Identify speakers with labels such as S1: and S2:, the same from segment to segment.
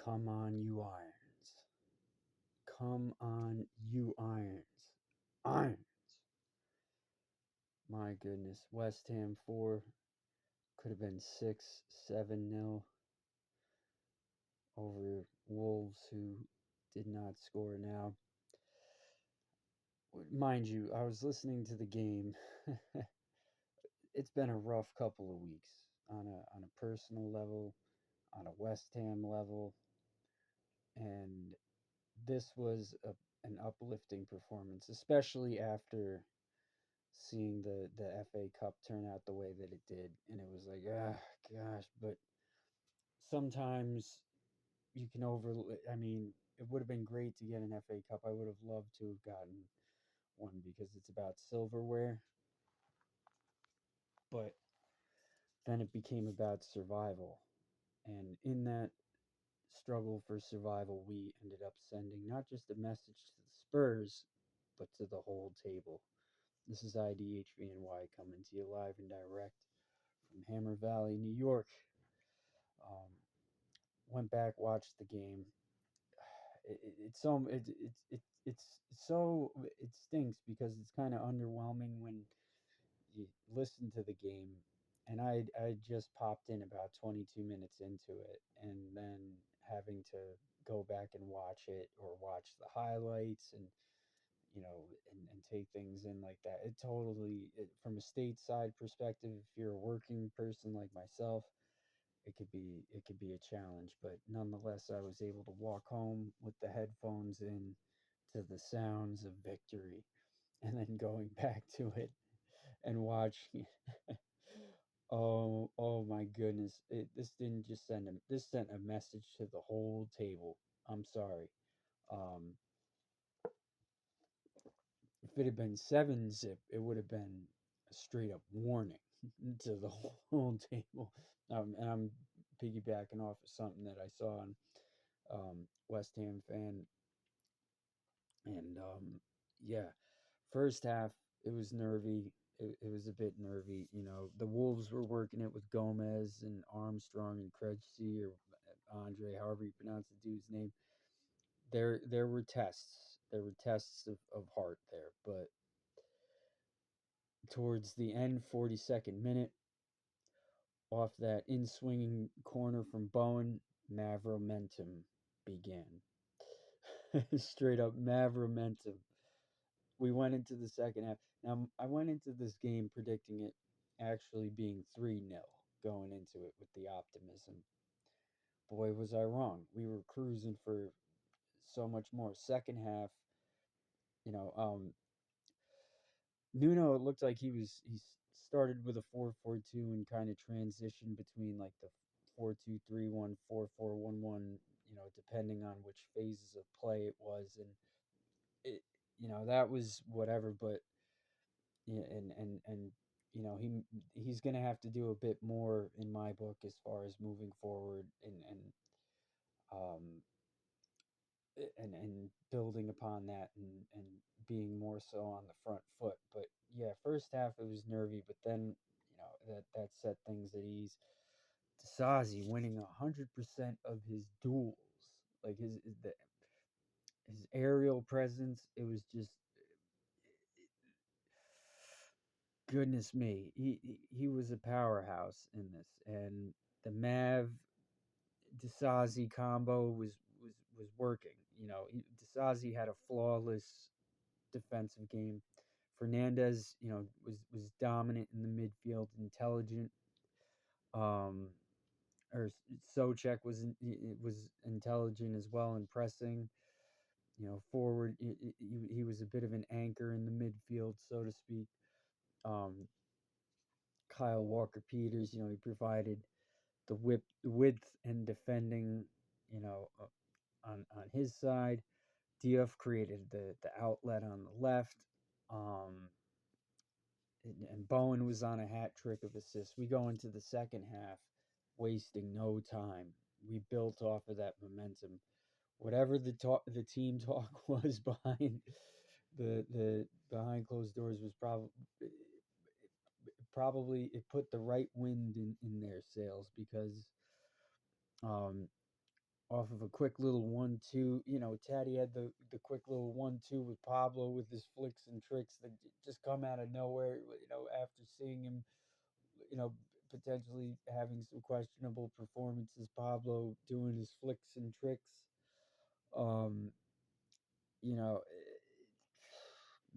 S1: Come on, you Irons. Come on, you Irons. Irons. My goodness. West Ham 4 could have been 6, 7-0 over Wolves, who did not score now. Mind you, I was listening to the game. It's been a rough couple of weeks on a personal level, on a West Ham level, and this was an uplifting performance, especially after seeing the FA Cup turn out the way that it did, and it was like, gosh. But sometimes you can over. I mean, it would have been great to get an FA Cup. I would have loved to have gotten one because it's about silverware. But then it became about survival, and in that struggle for survival, we ended up sending not just a message to the Spurs, but to the whole table. This is IDHVNY coming to you live and direct from Hammer Valley, New York. Um, Went back, watched the game. It's so it's so it stinks because it's kind of underwhelming when you listen to the game. And I just popped in about 22 minutes into it, and then having to go back and watch it or watch the highlights and and take things in like that. From a stateside perspective, if you're a working person like myself, it could be a challenge. But nonetheless, I was able to walk home with the headphones in to the sounds of victory, and then going back to it and watching. Oh my goodness! This didn't just this sent a message to the whole table. I'm sorry. Um, if it had been 7-0, it would have been a straight up warning to the whole table. And I'm piggybacking off of something that I saw on West Ham fan. And yeah, first half, it was nervy. It was a bit nervy. The Wolves were working it with Gomez and Armstrong and Krejci, or Andre, however you pronounce the dude's name. There were tests. There were tests of heart there. But towards the end, 42nd minute, off that in swinging corner from Bowen, Mavromentum began. Straight up Mavromentum. We went into the second half. Now, I went into this game predicting it actually being 3-0 going into it with the optimism. Boy, was I wrong. We were cruising for so much more. Second half, you know, Nuno, it looked like he started with a 4-4-2 and kind of transitioned between like the 4-2-3-1, 4-4-1-1, depending on which phases of play it was. And it, that was whatever. But yeah, and he's going to have to do a bit more in my book as far as moving forward um and building upon that and being more so on the front foot. But yeah, first half it was nervy, but then that set things at ease. Tasazi winning 100% of his duels, like his aerial presence. It was just, goodness me, he was a powerhouse in this. And the Mav Tasazi combo was working. Tasazi had a flawless defensive game. Fernandez, was dominant in the midfield, intelligent. Um, or Socek was intelligent as well in pressing. Forward, he was a bit of an anchor in the midfield, so to speak. Um, Kyle Walker Peters, he provided the width and defending, on his side. Diouf created the outlet on the left. Um, and Bowen was on a hat trick of assists. We go into the second half wasting no time. We built off of that momentum. Whatever the team talk was behind the behind closed doors was probably it put the right wind in their sails, because um off of a quick little 1-2. You know, Taddy had the quick little 1-2 with Pablo with his flicks and tricks that just come out of nowhere. You know, after seeing him, you know, potentially having some questionable performances, Pablo doing his flicks and tricks. Um, you know,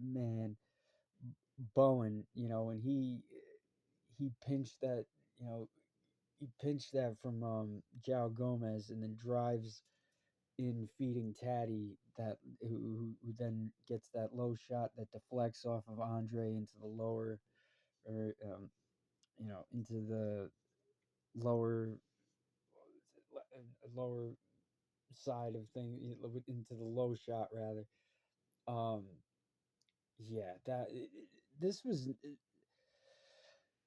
S1: man, Bowen, you know, and he pinched that, you know, he pinched that from Jao Gomez and then drives in feeding Taddy that who then gets that low shot that deflects off of Andre into the lower or you know into the lower lower side of thing into the low shot rather. Um, yeah, this was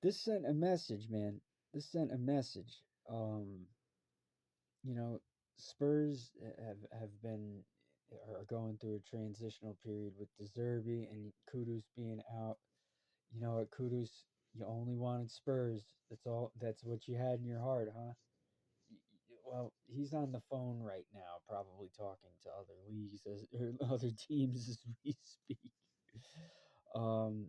S1: this sent a message, man. This sent a message. You know, Spurs have been are going through a transitional period with De Zerbi and Kudus being out. You know, at Kudus, you only wanted Spurs. That's all. That's what you had in your heart, huh? Well, he's on the phone right now, probably talking to other leagues or other teams as we speak. Um,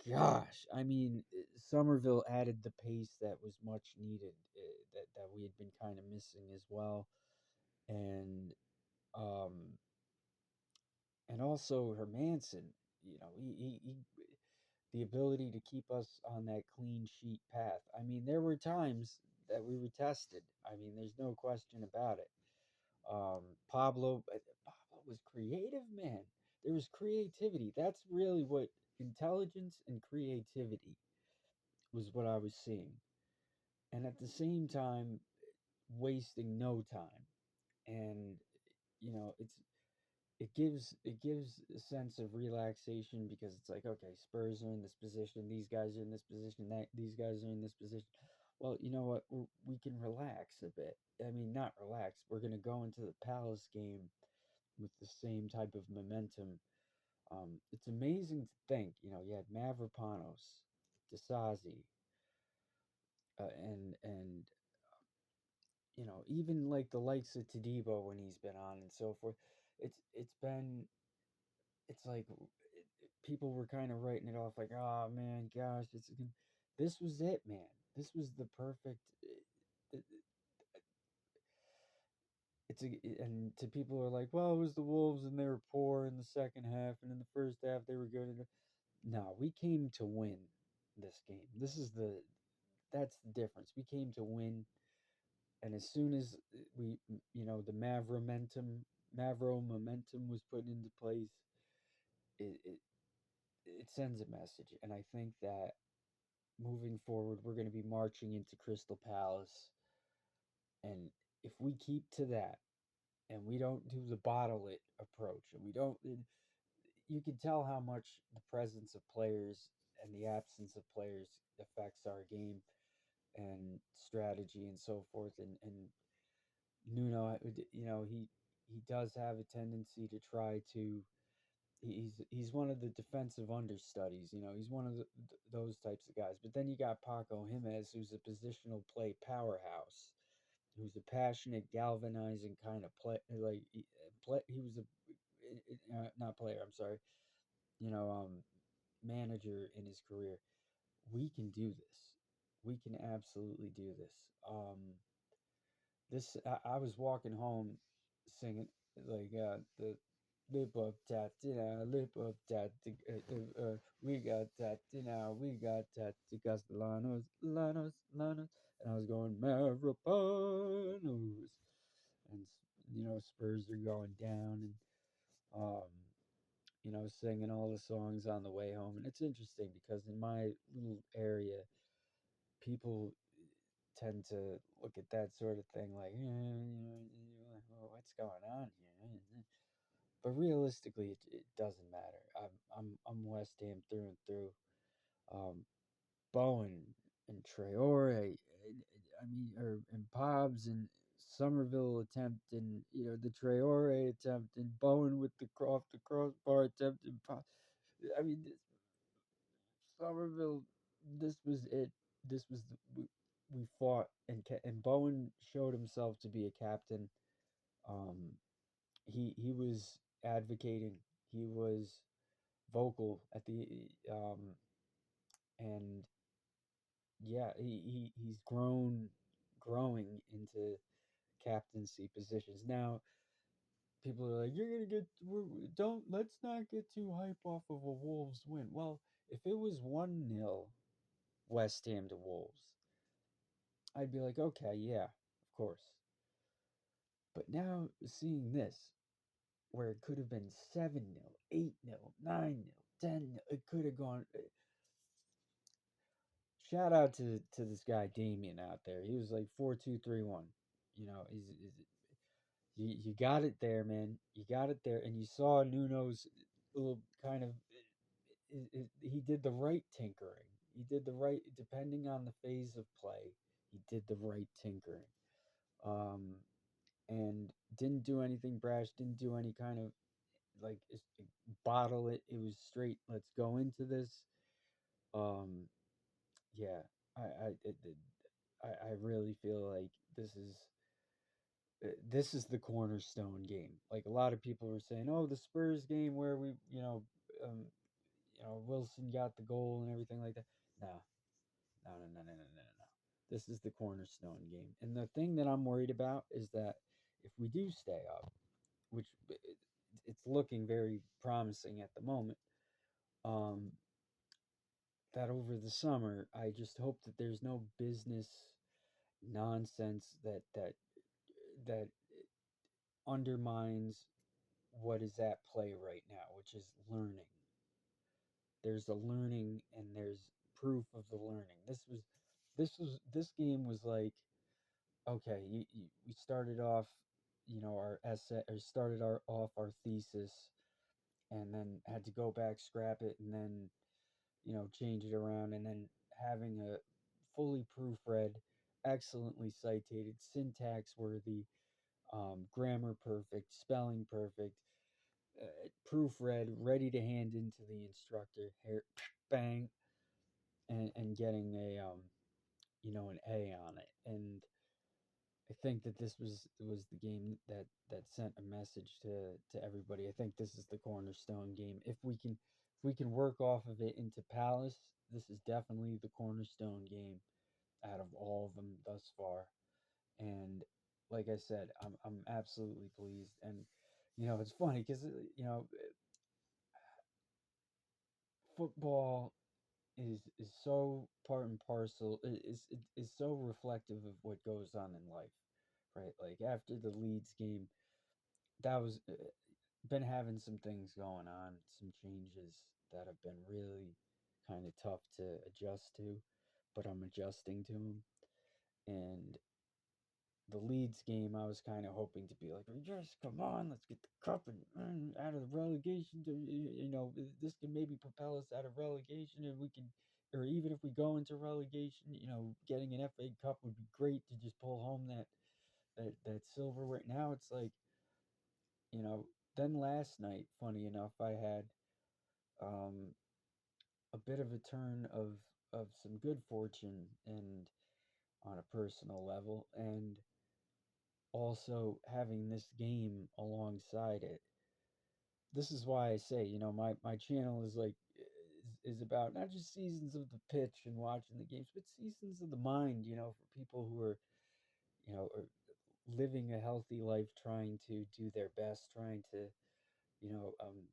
S1: Gosh, I mean, Somerville added the pace that was much needed, that we had been kind of missing as well, and um, and also Hermanson, you know, the ability to keep us on that clean sheet path. I mean, there were times that we were tested. I mean, there's no question about it. Pablo was creative, man. There was creativity. That's really what intelligence and creativity was what I was seeing. And at the same time, wasting no time. And you know, it gives a sense of relaxation because it's like, okay, Spurs are in this position, these guys are in this position, that these guys are in this position. Well, you know what? We can relax a bit. I mean, not relax. We're gonna go into the Palace game with the same type of momentum. It's amazing to think, you know, you had Mavropanos, Desazi, and you know, even like the likes of Tadibo when he's been on and so forth. It's been it's like people were kind of writing it off like, oh man, gosh, this was it, man. This was the perfect. It's a, and to people who are like, well, it was the Wolves and they were poor in the second half, and in the first half they were good. No, we came to win this game. That's the difference. We came to win, and as soon as we, you know, the Mavro momentum was put into place, it, it it sends a message, and I think that moving forward, we're going to be marching into Crystal Palace, and if we keep to that, and we don't do the bottle it approach, and we don't, you can tell how much the presence of players and the absence of players affects our game and strategy and so forth, and Nuno, you know, he does have a tendency to try to. He's one of the defensive understudies, you know. He's one of those types of guys. But then you got Paco Jimenez, who's a positional play powerhouse, who's a passionate, galvanizing kind of play. Like he was a not player. I'm sorry. You know, manager in his career. We can do this. We can absolutely do this. I was walking home singing like the lip up tat lip up tat we got tat we got tat Castellanos Lanos, and I was going Mavropanos, and you know, Spurs are going down, and um you know, singing all the songs on the way home. And it's interesting because in my little area, people tend to look at that sort of thing like, what's going on here? But realistically, it doesn't matter. I'm West Ham through and through. Um, Bowen and Traore, I mean, or and Pobbs and Somerville attempt, and you know, the Traore attempt, and Bowen with the crossbar attempt, and I mean, Somerville. This was it. This was we fought and Bowen showed himself to be a captain. Um, he was advocating. He was vocal at the and yeah, he's growing into captaincy positions. Now, people are like, "You're gonna get don't let's not get too hype off of a Wolves win." Well, if it was 1-0 West Ham to Wolves, I'd be like, "Okay, yeah, of course." But now seeing this, where it could have been 7-0, 8-0, 9-0, 10-0, it could have gone. Shout out to this guy Damien out there. He was like 4-2-3-1. You got it there, man. You got it there, and you saw Nuno's little kind of. He did the right tinkering. He did the right, depending on the phase of play. He did the right tinkering, um, and didn't do anything brash. Didn't do any kind of like bottle it. It was straight. Let's go into this. Um, yeah, I really feel like this is the cornerstone game. Like a lot of people were saying, oh, the Spurs game where we, um, Wilson got the goal and everything like that. No, no, no, no, no, no, no, no. This is the cornerstone game. And the thing that I'm worried about is that if we do stay up, which it's looking very promising at the moment, um, that over the summer, I just hope that there's no business nonsense that undermines what is at play right now, which is learning. There's a learning and there's proof of the learning. This game was like, okay, we started off, our essay, or started off our thesis, and then had to go back, scrap it, and then change it around, and then having a fully proofread, excellently cited, syntax worthy, grammar perfect, spelling perfect, proofread, ready to hand into the instructor. Here, bang, and getting an A on it. And I think that this was the game that sent a message to everybody. I think this is the cornerstone game. If we can work off of it into Palace, this is definitely the cornerstone game out of all of them thus far. And like I said, I'm absolutely pleased. And it's funny because football is so part and parcel is so reflective of what goes on in life, right? Like after the Leeds game, that was been having some things going on, some changes that have been really kind of tough to adjust to, but I'm adjusting to them. And the Leeds game, I was kind of hoping to be like, just come on, let's get the cup and out of the relegation. This can maybe propel us out of relegation, and we can, or even if we go into relegation, getting an FA Cup would be great to just pull home that silverware. Now it's like, you know, then last night, funny enough, I had um, a bit of a turn of some good fortune and on a personal level, and also having this game alongside it. This is why I say, my channel is like is about not just seasons of the pitch and watching the games, but seasons of the mind, for people who are living a healthy life, trying to do their best, trying to, you know, um,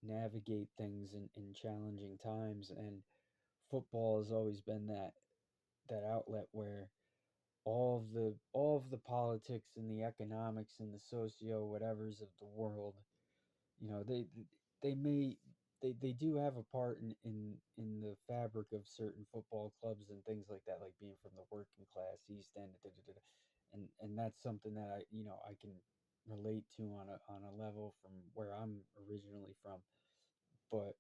S1: navigate things in challenging times. And football has always been that outlet where all of the politics and the economics and the socio whatevers of the world, you know, they may they do have a part in the fabric of certain football clubs and things like that, like being from the working class East End, da, da, da, da. And that's something that I can relate to on a level from where I'm originally from. But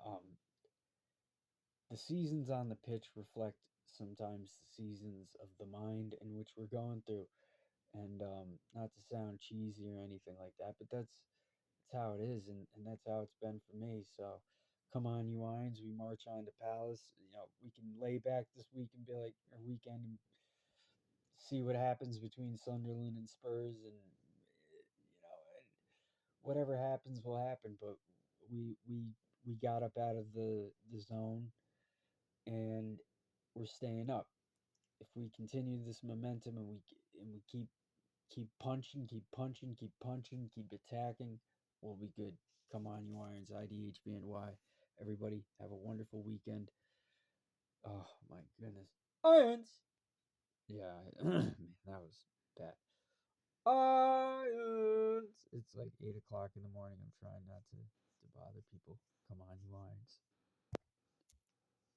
S1: um, the seasons on the pitch reflect sometimes the seasons of the mind in which we're going through. And not to sound cheesy or anything like that, but that's how it is, and that's how it's been for me. So come on, you Irons, we march on to Palace. We can lay back this week and be like, or weekend, see what happens between Sunderland and Spurs, and whatever happens will happen. But we we we got up out of the zone, and we're staying up. If we continue this momentum, and we keep punching, keep punching, keep punching, keep attacking, we'll be good. Come on, you Irons, IDHBNY. Everybody, have a wonderful weekend. Oh my goodness, Irons. Yeah, man, that was bad. Irons. It's like 8 o'clock in the morning. I'm trying not to bother people. Come on, you Irons.